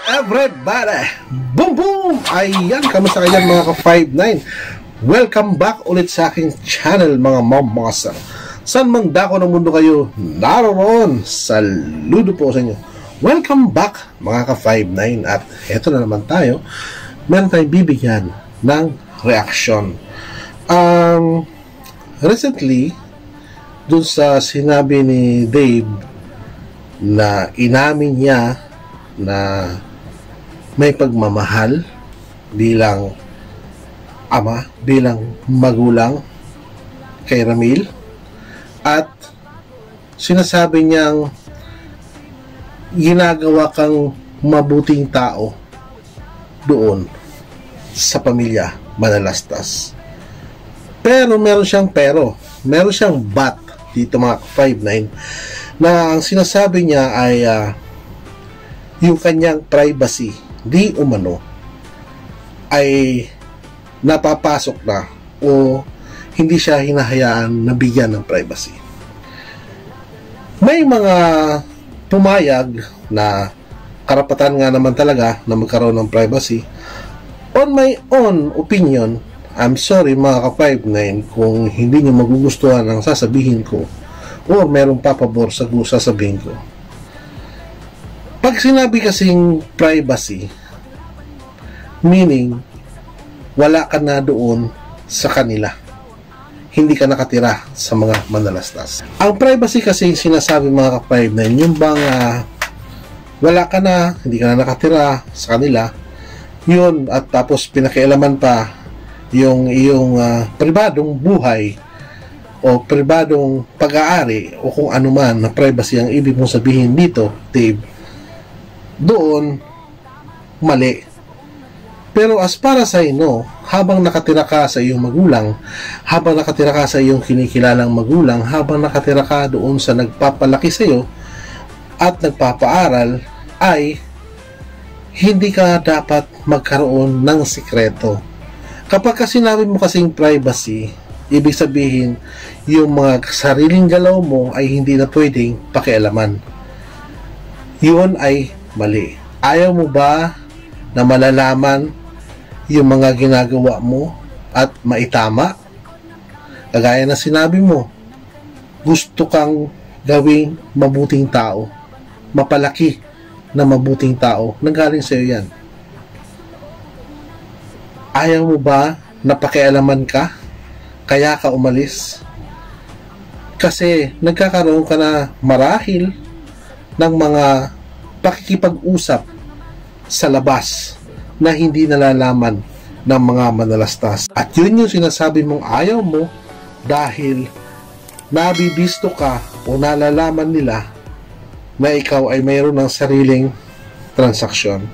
everybody! Boom boom! Ayan, kamusta kayo mga ka-59? Welcome back ulit sa aking channel mga mga sir. Saan mang dako ng mundo kayo naroon, saludo po sa inyo. Welcome back mga ka-59. At eto na naman tayo, meron tayong bibigyan ng reaction. Recently, dun sa sinabi ni Dave na inamin niya na may pagmamahal bilang ama, bilang magulang kay Ramil, at sinasabi niyang ginagawa kang mabuting tao doon sa pamilya Manalastas. Pero meron siyang but dito mga 59 na ang sinasabi niya ay yung kanyang privacy di umano ay napapasok na o hindi siya hinahayaan na bigyan ng privacy. May mga pumayag na karapatan nga naman talaga na magkaroon ng privacy. On my own opinion, I'm sorry mga ka-59 kung hindi niyo magugustuhan ang sasabihin ko o merong papabor sa sasabihin ko. Pag sinabi kasing privacy, meaning wala ka na doon sa kanila, hindi ka nakatira sa mga Manalastas. Ang privacy kasi sinasabi mga ka-59, yung bang wala ka na, hindi ka na nakatira sa kanila, yun, at tapos pinakialaman pa yung iyong pribadong buhay o pribadong pag-aari o kung ano man na privacy ang ibig mong sabihin dito, Dave, doon mali. Pero as para sa inyo, habang nakatira ka sa iyong magulang, habang nakatira ka sa iyong kinikilalang magulang, habang nakatira ka doon sa nagpapalaki sa iyo at nagpapaaral, ay hindi ka dapat magkaroon ng sikreto. Kapag sinabi mo kasing privacy, ibig sabihin yung mga sariling galaw mo ay hindi na pwedeng pakialaman. Yun ay mali. Ayaw mo ba na malalaman yung mga ginagawa mo at maitama? Kagaya na sinabi mo, gusto kang gawing mabuting tao, mapalaki na mabuting tao, nanggaling sa iyo yan. Ayaw mo ba na pakialaman ka kaya ka umalis? Kasi nagkakaroon ka na marahil ng mga pakikipag-usap sa labas na hindi nalalaman ng mga Manalastas. At yun yung sinasabi mong ayaw mo dahil nabibisto ka o nalalaman nila na ikaw ay mayroon ng sariling transaksyon.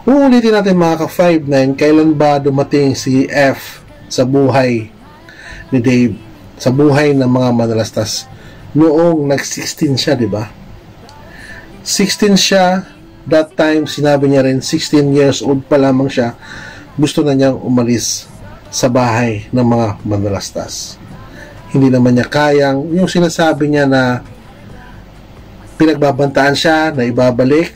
Uulitin natin mga ka-59, kailan ba dumating si F sa buhay ni Dave, sa buhay ng mga Manalastas? Noong nag-16 siya, di ba? 16 siya, that time sinabi niya rin 16 years old pa lamang siya, gusto na niyang umalis sa bahay ng mga Manalastas. Hindi naman niya kayang, yung sinasabi niya na pinagbabantaan siya na ibabalik,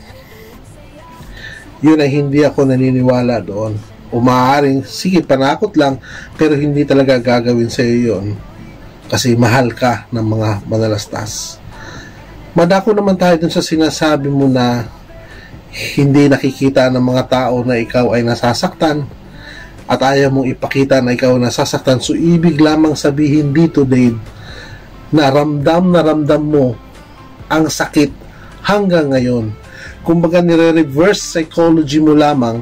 yun ay hindi ako naniniwala doon. O maaaring, sige, panakot lang, pero hindi talaga gagawin sa iyo yun kasi mahal ka ng mga Manalastas. Madako naman tayo dun sa sinasabi mo na hindi nakikita ng mga tao na ikaw ay nasasaktan at ayaw mong ipakita na ikaw nasasaktan. So ibig lamang sabihin dito, Dave, na ramdam mo ang sakit hanggang ngayon. Kumbaga nire-reverse psychology mo lamang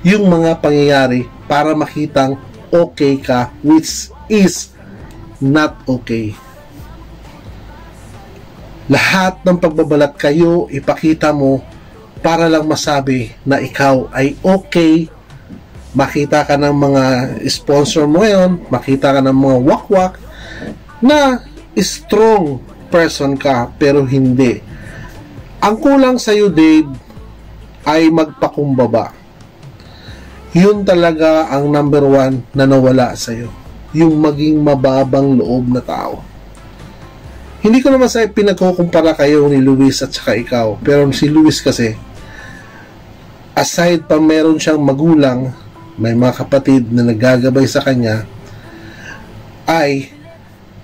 yung mga pangyayari para makitang okay ka, which is not okay. Lahat ng pagbabalat kayo, ipakita mo para lang masabi na ikaw ay okay. Makita ka ng mga sponsor mo ngayon, makita ka ng mga wakwak na strong person ka, pero hindi. Ang kulang sa'yo, Dave, ay magpakumbaba. Yun talaga ang number one na nawala sa'yo. Yung maging mababang loob na tao. Hindi ko naman sa pinagkukumpara kayo ni Luis at saka ikaw, pero si Luis kasi aside pa meron siyang magulang, may mga kapatid na naggagabay sa kanya, ay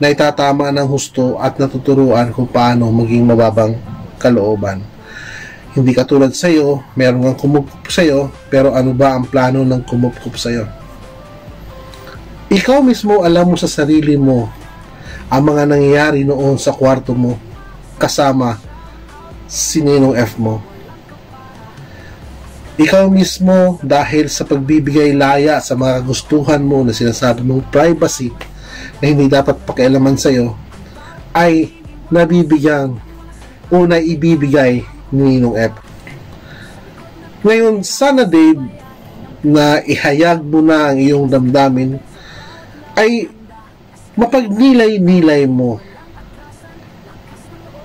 naitatama ng husto at natuturuan kung paano maging mababang kalooban. Hindi katulad sa'yo, meron kang kumupkup sa'yo, pero ano ba ang plano ng kumupkup sa'yo? Ikaw mismo alam mo sa sarili mo ang mga nangyayari noon sa kwarto mo kasama si Ninong F mo. Ikaw mismo, dahil sa pagbibigay laya sa mga kagustuhan mo na sinasabi mong privacy na hindi dapat pakialaman sa'yo, ay nabibigyan o naibibigay ni Ninong F. Ngayon, sana Dave, na ihayag mo na ang iyong damdamin, ay mapagnilay-nilay mo.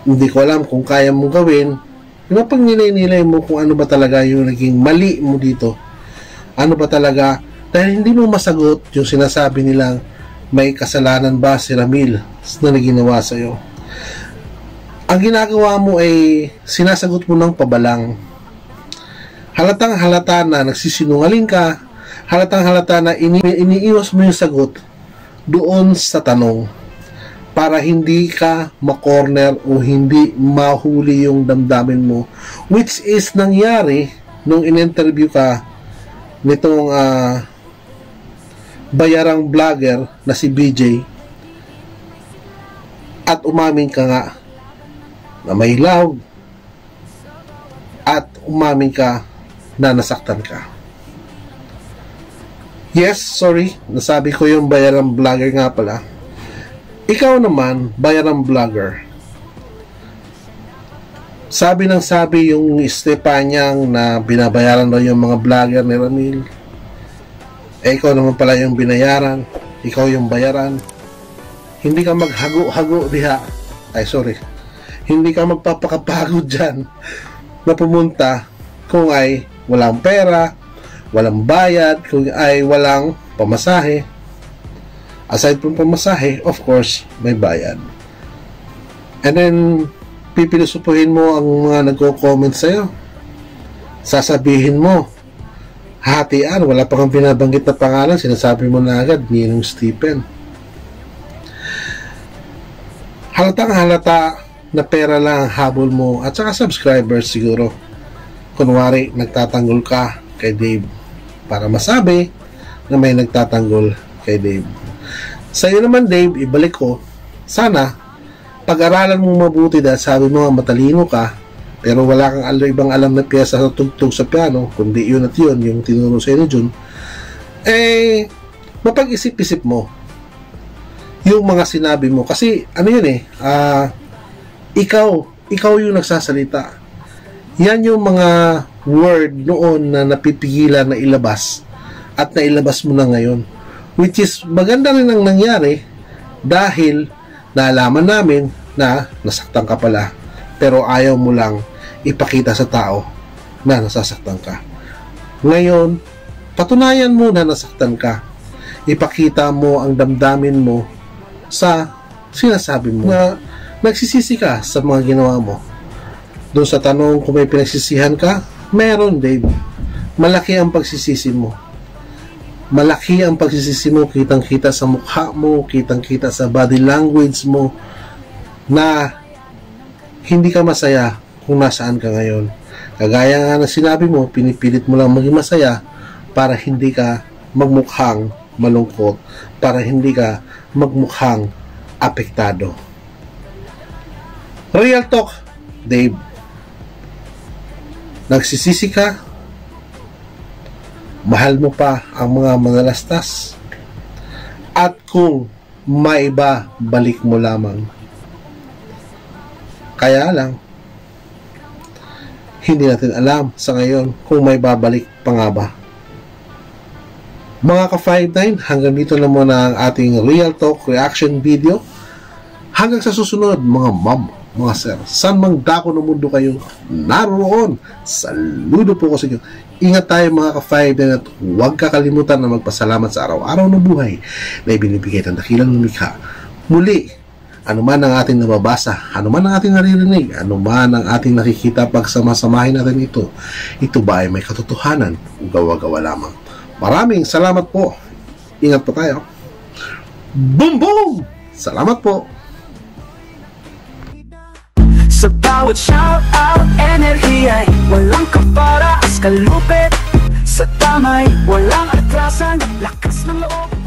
Hindi ko alam kung kaya mo gawin, mapagnilay-nilay mo kung ano ba talaga yung naging mali mo dito. Ano ba talaga, dahil hindi mo masagot yung sinasabi nilang may kasalanan ba si Ramil na naginawa sa'yo. Ang ginagawa mo ay sinasagot mo ng pabalang. Halatang halata na nagsisinungaling ka, halatang halata na iniiwas mo yung sagot doon sa tanong para hindi ka ma-corner o hindi mahuli yung damdamin mo, which is nangyari nung in-interview ka nitong bayarang vlogger na si BJ, at umamin ka nga na may love at umamin ka na nasaktan ka. Yes, sorry, nasabi ko yung bayarang vlogger nga pala. Ikaw naman, bayarang vlogger, sabi ng sabi yung Estepanyang na binabayaran daw yung mga vlogger ni Ramil. Ikaw naman pala yung binayaran, ikaw yung bayaran. Hindi ka maghago-hago diha. Ay, sorry. Hindi ka magpapakapagod dyan na pumunta kung ay walang pera, walang bayad, kung ay walang pamasahe. Aside from pamasahe, of course, may bayad. And then, pipilosopuhin mo ang mga nagko-comment sa'yo. Sasabihin mo, hatian, wala pa kang binabanggit na pangalan, sinasabi mo na agad, Ninong Stephen. Halatang halata na pera lang ang habol mo at saka subscribers siguro. Kunwari, nagtatanggol ka kay Dave para masabi na may nagtatanggol kay Dave. Sa'yo naman Dave, ibalik ko, sana pag-aralan mo mabuti dahil sabi mo nga matalino ka pero wala kang ibang alam na piyesa sa tugtog sa piano kundi yun at yun yung tinuro sa'yo ni Jun, eh mapag-isip-isip mo yung mga sinabi mo kasi ano yun ikaw yung nagsasalita. Yan yung mga word noon na napipigilan na ilabas at nailabas mo na ngayon, which is maganda rin ang nangyari dahil naalaman namin na nasaktan ka pala pero ayaw mo lang ipakita sa tao na nasasaktan ka. Ngayon, patunayan mo na nasaktan ka. Ipakita mo ang damdamin mo sa sinasabi mo na nagsisisi ka sa mga ginawa mo. Doon sa tanong kung may pinagsisihan ka, meron Dave. Malaki ang pagsisisi mo. Malaki ang pagsisisi mo, kitang-kita sa mukha mo, kitang-kita sa body language mo na hindi ka masaya kung nasaan ka ngayon. Kagaya nga na sinabi mo, pinipilit mo lang maging masaya para hindi ka magmukhang malungkot, para hindi ka magmukhang apektado. Real talk, Dave. Nagsisisi ka, mahal mo pa ang mga manalastas, at kung may iba, balik mo lamang. Kaya lang, hindi natin alam sa ngayon kung may babalik pa nga ba. Mga ka-59, hanggang dito na muna ang ating Real Talk reaction video. Hanggang sa susunod, mga ma'am, mga sir, saan mang dako ng mundo kayo naroon, saludo po ko sa inyo. Ingat tayo mga ka-59 at huwag kakalimutan na magpasalamat sa araw-araw ng buhay na ibinibigay ng dakilang lumikha. Muli, Ano man ang ating nababasa, ano man ang ating naririnig, ano man ang ating nakikita pag samasamahin natin ito, ito ba ay may katotohanan o gawa-gawa lamang? Maraming salamat po. Ingat po tayo. Boom boom! Salamat po. Sa bawat shoutout, enerhiya ay walang kapara, askalupit. Sa tamay, walang atrasan, lakas ng loob.